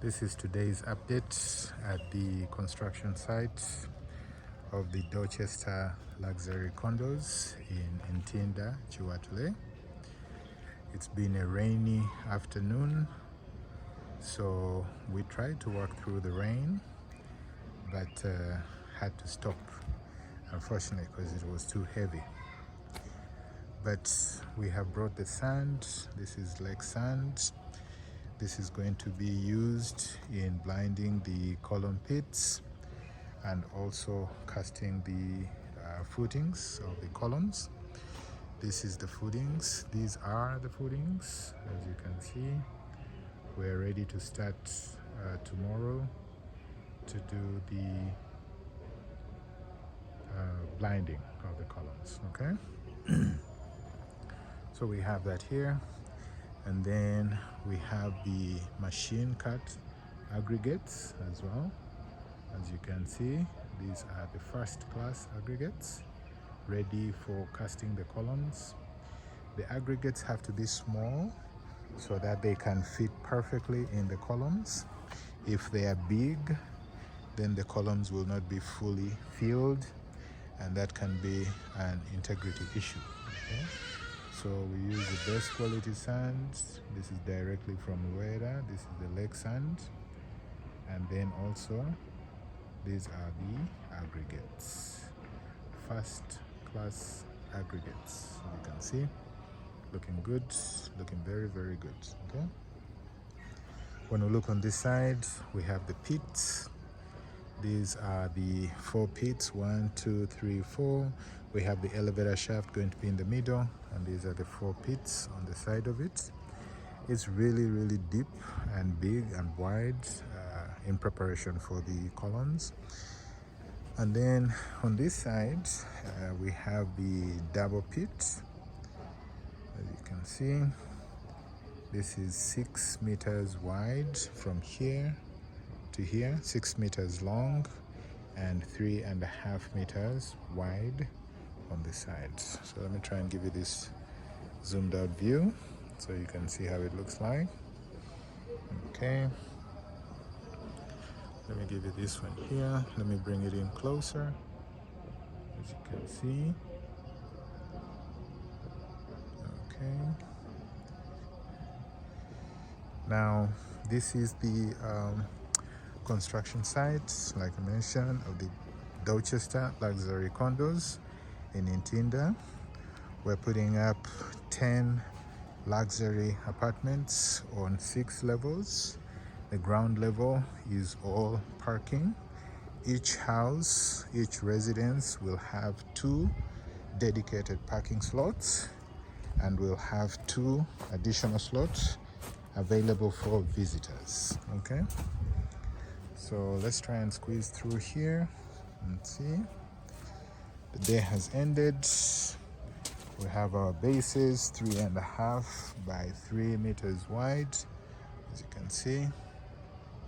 This is today's update at the construction site of the Dorchester luxury condos in Ntinda, Chiwatule. It's been a rainy afternoon, so we tried to walk through the rain, but had to stop, unfortunately, because it was too heavy. But we have brought the sand. This is lake sand. This is going to be used in blinding the column pits and also casting the footings of the columns. This is the footings. These are the footings. As you can see, we're ready to start tomorrow to do the blinding of the columns. Okay. So we have that here, and then we have the machine cut aggregates as well. As you can see, these are the first class aggregates ready for casting the columns. The aggregates have to be small so that they can fit perfectly in the columns. If they are big, then the columns will not be fully filled, and that can be an integrity issue. Okay? So we use the best quality sand. This is directly from Uganda. This is the lake sand. And then also, these are the aggregates. First class aggregates. You can see, looking good, looking very, very good. Okay. When we look on this side, we have the pits. These are the 4 pits, 1, 2, 3, 4. We have the elevator shaft going to be in the middle, and these are the 4 pits on the side of it. It's really, really deep and big and wide in preparation for the columns. And then on this side, we have the double pit. As you can see, this is 6 meters wide from here to here, 6 meters long, and 3.5 meters wide on the sides. So let me try and give you this zoomed out view so you can see how it looks like. Okay, let me give you this one here. Let me bring it in closer. As you can see. Okay, now this is the construction site, like I mentioned, of the Dorchester luxury condos in Ntinda. We're putting up 10 luxury apartments on 6 levels. The ground level is all parking. Each house, each residence will have 2 dedicated parking slots, and we'll have 2 additional slots available for visitors. Okay, so let's try and squeeze through here and see. The day has ended. We have our bases 3.5 by 3 meters wide. As you can see,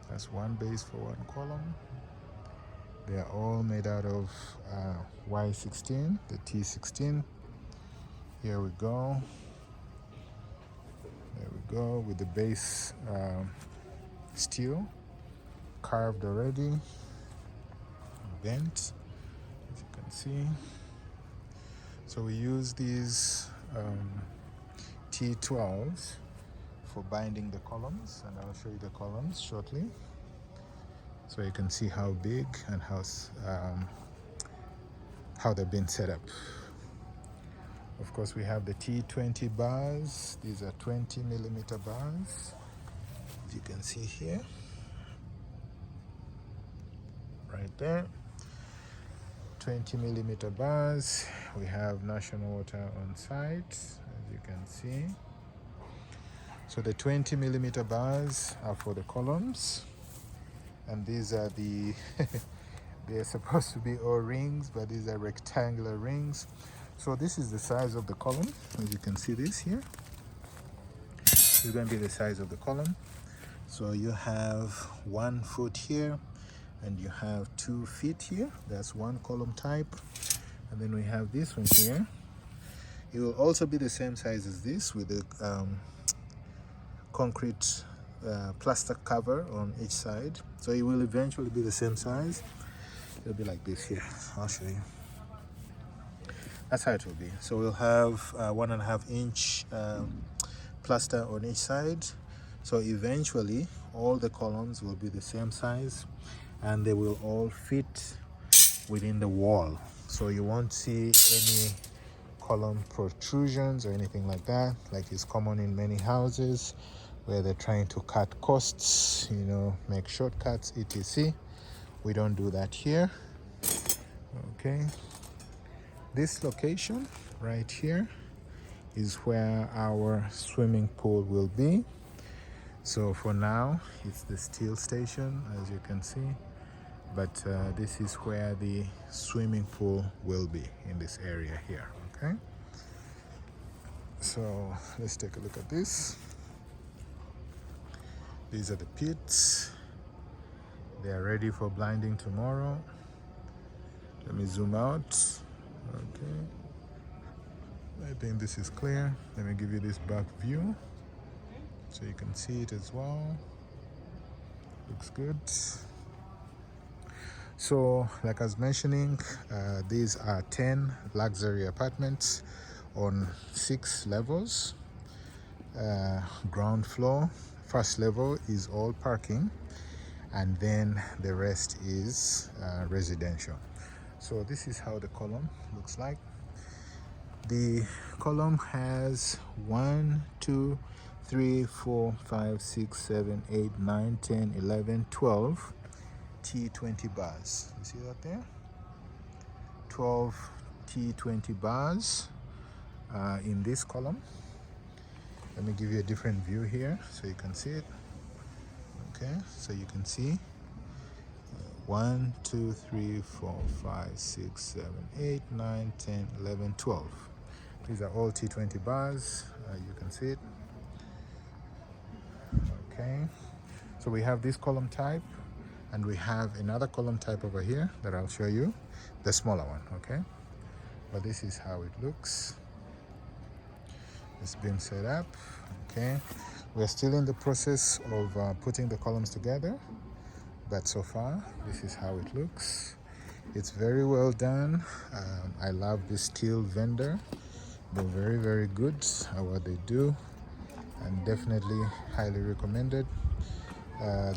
that's 1 base for 1 column. They are all made out of Y16, the T16. Here we go. There we go, with the base steel carved already, bent, as you can see. So we use these T12s for binding the columns, and I'll show you the columns shortly, so you can see how big and how they've been set up. Of course, we have the T20 bars. These are 20 millimeter bars, as you can see here, right there. 20 millimeter bars. We have national water on site, as you can see. So the 20 millimeter bars are for the columns, and these are the they're supposed to be all rings, but these are rectangular rings. So this is the size of the column. As you can see, this here is going to be the size of the column. So you have 1 foot here, and you have 2 feet here. That's 1 column type. And then we have this one here. It will also be the same size as this, with the concrete plaster cover on each side, so it will eventually be the same size. It'll be like this here. I'll show you. That's how it will be. So we'll have 1.5 inch plaster on each side, so eventually all the columns will be the same size and they will all fit within the wall, so you won't see any column protrusions or anything like that, like is common in many houses where they're trying to cut costs, you know, make shortcuts, etc. We don't do that here. Okay, this location right here is where our swimming pool will be. So for now it's the steel station, as you can see, but this is where the swimming pool will be, in this area here. Okay, so let's take a look at this. These are the pits. They are ready for blinding tomorrow. Let me zoom out. Okay, I think this is clear. Let me give you this back view so you can see it as well. Looks good. So like I was mentioning, these are 10 luxury apartments on 6 levels. Ground floor, first level is all parking, and then the rest is residential. So this is how the column looks like. The column has 1, 2, 3, 4, 5, 6, 7, 8, 9, 10, 11, 12 T20 bars. You see that there? 12 T20 bars in this column. Let me give you a different view here so you can see it. Okay, so you can see 1, 2, 3, 4, 5, 6, 7, 8, 9, 10, 11, 12. These are all T20 bars. You can see it. Okay, so we have this column type, and we have another column type over here that I'll show you, the smaller one. Okay, but this is how it looks. It's been set up. Okay, we're still in the process of putting the columns together, but so far this is how it looks. It's very well done. I love this steel vendor. They're very, very good at what they do, and definitely highly recommended.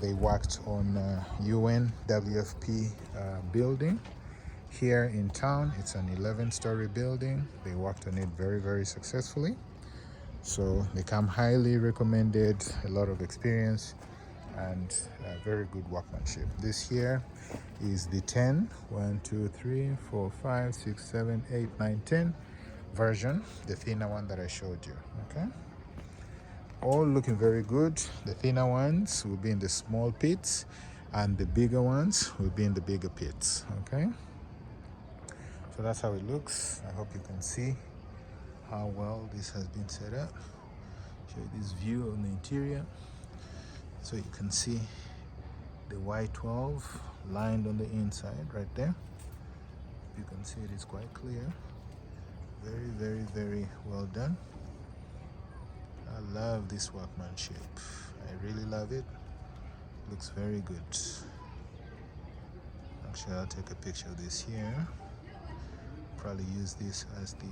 They worked on UN WFP building here in town. It's an 11-story building. They worked on it very, very successfully. So they come highly recommended, a lot of experience, and very good workmanship. This here is the 10, 1, 2, 3, 4, 5, 6, 7, 8, 9, 10 version, the thinner one that I showed you. Okay, all looking very good. The thinner ones will be in the small pits, and the bigger ones will be in the bigger pits. Okay, so that's how it looks. I hope you can see how well this has been set up. Show you this view of the interior, so you can see the Y12 lined on the inside right there. You can see it is quite clear. Very, very, very well done. I love this workmanship. I really love it. Looks very good. Actually, I'll take a picture of this here. Probably use this as the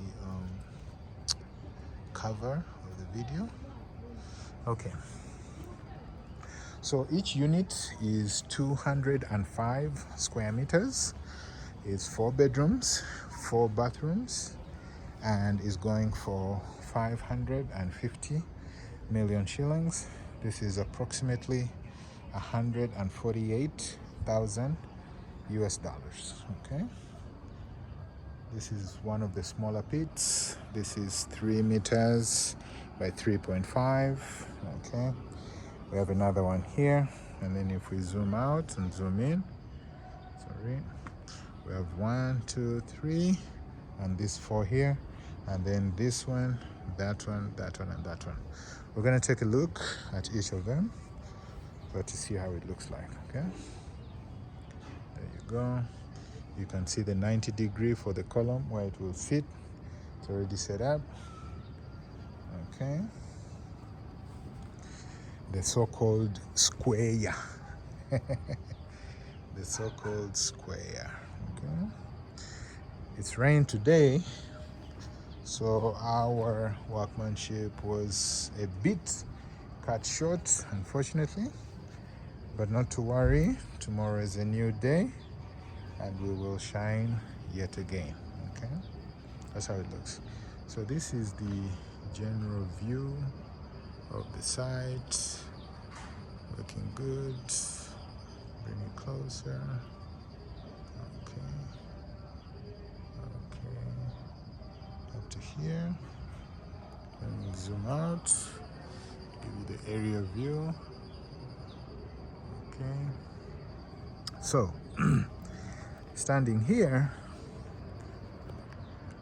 cover of the video. Okay, so each unit is 205 square meters. It's 4 bedrooms, 4 bathrooms, and is going for 550 million shillings. This is approximately 148,000 US dollars. Okay, this is one of the smaller pits. This is 3 meters by 3.5. Okay, we have another one here, and then if we zoom out and zoom in, sorry, we have 1, 2, 3, and this 4 here, and then this one, that one, that one, and that one. We're going to take a look at each of them so to see how it looks like. Okay, there you go. You can see the 90-degree for the column where it will fit. It's already set up. Okay, the so-called square. The so-called square. Okay. It's rained today, so our workmanship was a bit cut short, unfortunately, but not to worry. Tomorrow is a new day and we will shine yet again. Okay, that's how it looks. So this is the general view of the site. Looking good. Bring it closer. Okay. Up to here. And zoom out. Give you the area view. Okay. So, standing here,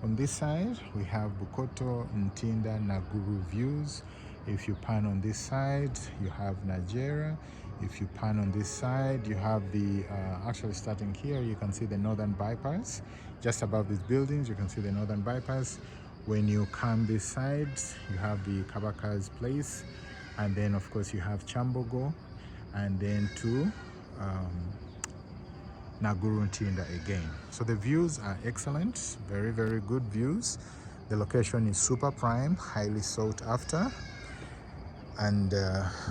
on this side, we have Bukoto, Ntinda, Naguru views. If you pan on this side, you have Nigeria. If you pan on this side, you have the, actually starting here, you can see the Northern Bypass. Just above these buildings, you can see the Northern Bypass. When you come this side, you have the Kabaka's place. And then, of course, you have Chambogo. And then to Naguru Ntinda again. So the views are excellent, very, very good views. The location is super prime, highly sought after, and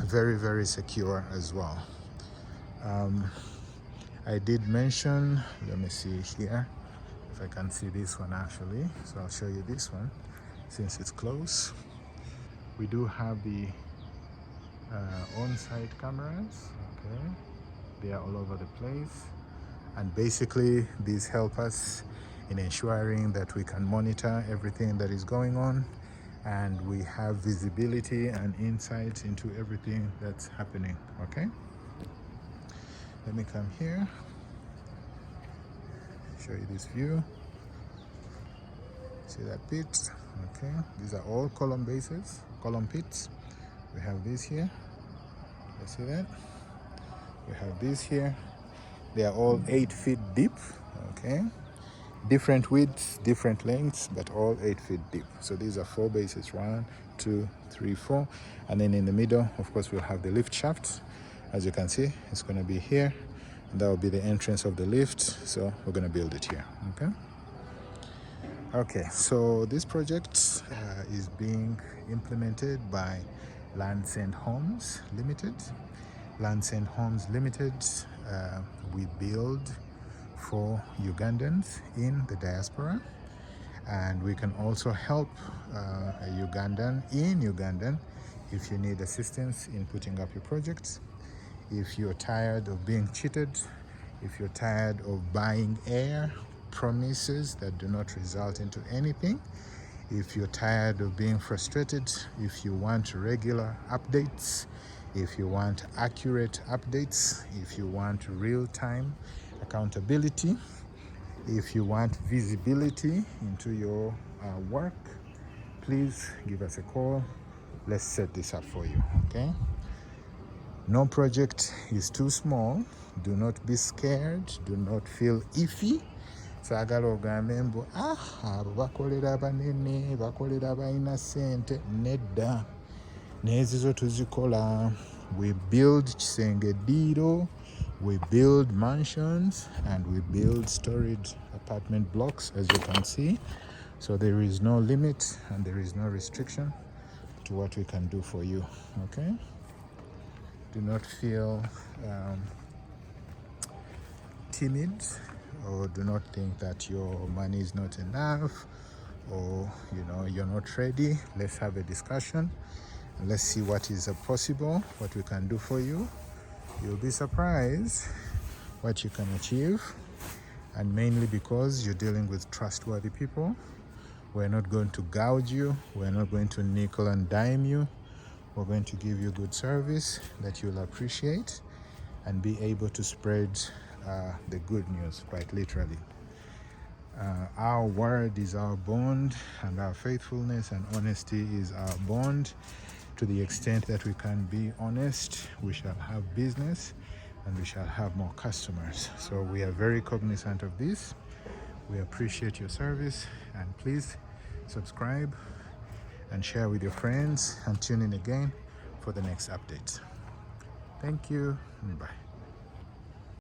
very, very secure as well. I did mention, let me see here, if I can see this one actually. So I'll show you this one since it's close. We do have the on-site cameras, okay? They are all over the place. And basically, these help us in ensuring that we can monitor everything that is going on, and we have visibility and insight into everything that's happening, okay? Let me come here, show you this view. See that pit? Okay, these are all column bases, column pits. We have this here, you see that? We have this here. They are all 8 feet deep, okay? Different widths, different lengths, but all 8 feet deep. So these are 4 bases, 1, 2, 3, 4. And then in the middle, of course, we'll have the lift shaft. As you can see, it's gonna be here. And that will be the entrance of the lift. So we're gonna build it here, okay? Okay, so this project is being implemented by Landsend Homes Limited. Landsend Homes Limited, we build for Ugandans in the diaspora, and we can also help a Ugandan in Uganda if you need assistance in putting up your projects. If you're tired of being cheated, if you're tired of buying air promises that do not result into anything, if you're tired of being frustrated, if you want regular updates, if you want accurate updates, if you want real-time accountability, if you want visibility into your work, please give us a call. Let's set this up for you, okay? No project is too small. Do not be scared. Do not feel iffy. Saagala ogambe mbu abo bakolera banene, bakolera abalina ssente. Nedda, n'ezizo tuzikola. We build Kisenge Diro, we build mansions, and we build storage apartment blocks, as you can see. So there is no limit and there is no restriction to what we can do for you, okay? Do not feel timid, or do not think that your money is not enough, or you're not ready. Let's have a discussion. Let's see what is possible, what we can do for you. You'll be surprised what you can achieve, and mainly because you're dealing with trustworthy people. We're not going to gouge you. We're not going to nickel and dime you. We're going to give you good service that you'll appreciate and be able to spread the good news, quite literally. Our word is our bond, and our faithfulness and honesty is our bond. To the extent that we can be honest, we shall have business and we shall have more customers. So we are very cognizant of this. We appreciate your service, and please subscribe and share with your friends, and tune in again for the next update. Thank you. Bye.